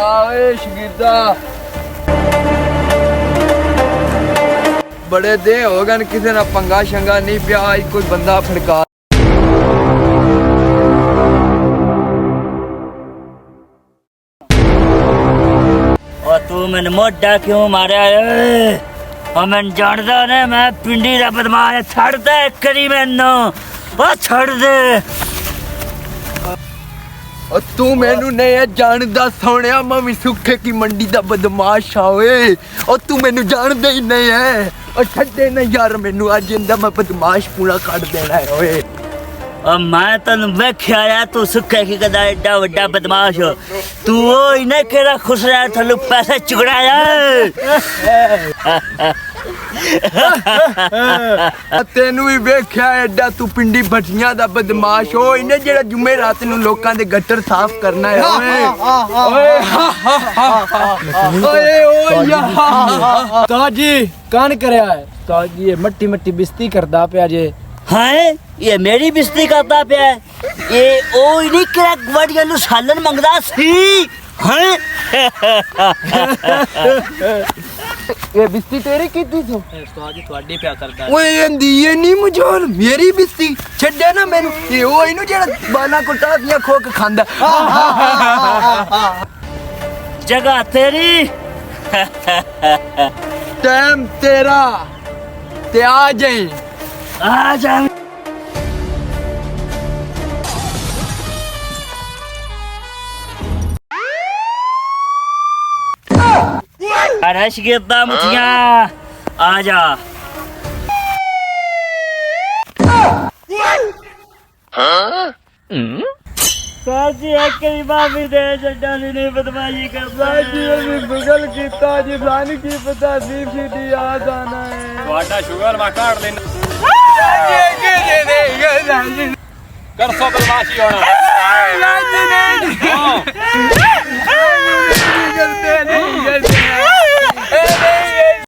ओए शगिर्दा बड़े दे हो गए किसी ना पंगा शंगा नहीं पिया कोई बंदा फड़का और तू मैंने मोटा क्यों मारा और मैं जानदा ने मैं पिंडी दा बदमाश छड़ दे करी मैनू ओ छड़ दे और तू मैनू नहीं है जानदा सोनिया मैं भी सुखे की मंडी दा बदमाश आवे और तू मैनू जानदा ही नहीं है और छड्डे ना यार मैनू अज इंदा मैं बदमाश पूरा काट देना है ओए और मैं तेन वेख्या है तू सुखे की कदा एडा वड्डा बदमाश हो तू वो इन्हें केड़ा खुश रहा थल्लू पैसे चुगड़ाया तेनू भी वेख्या एडा तू पिंडी भटियां दा बदमाश हो इन्हें जेड़ा जुमे रात नू लोकां दे गटर साफ करना है ओए ओए ओए ताजी कान करया है ताजी ये मट्टी मट्टी बिस्ती करदा पिया जे हाँ ये मेरी बिस्ती करता पिया ये ओ इन्हें केड़ा गवाड़िया नू सालन मंगदा सी हाँ ये बिस्ती तेरी कीती थो ताजी ਤੁਹਾਡੀ ਪਿਆ ਕਰਦਾ ओए एंदी ये नहीं मुझोल मेरी बिस्ती छड्डे ना मैनू ये ओ इनु जेड़ा बाना को टाफियां खो के खांदा जगह तेरी टाइम तेरा ते आ जाई आ जा अरे शिगिर्दा मुठिया आ जा साजी एक करी माफी दे जड्डा नहीं बदमाशी करदा जी अभी गूगल कीता जी सानू की पता सीसीडी आ जाना है ਤੁਹਾਡਾ ਸ਼ੂਗਰ ਮੈਂ ਕਾੜ ਲੈਣਾ जी के दे ਕਰ ਸੋ ਬਦਮਾਸ਼ੀ ਹੋਣਾ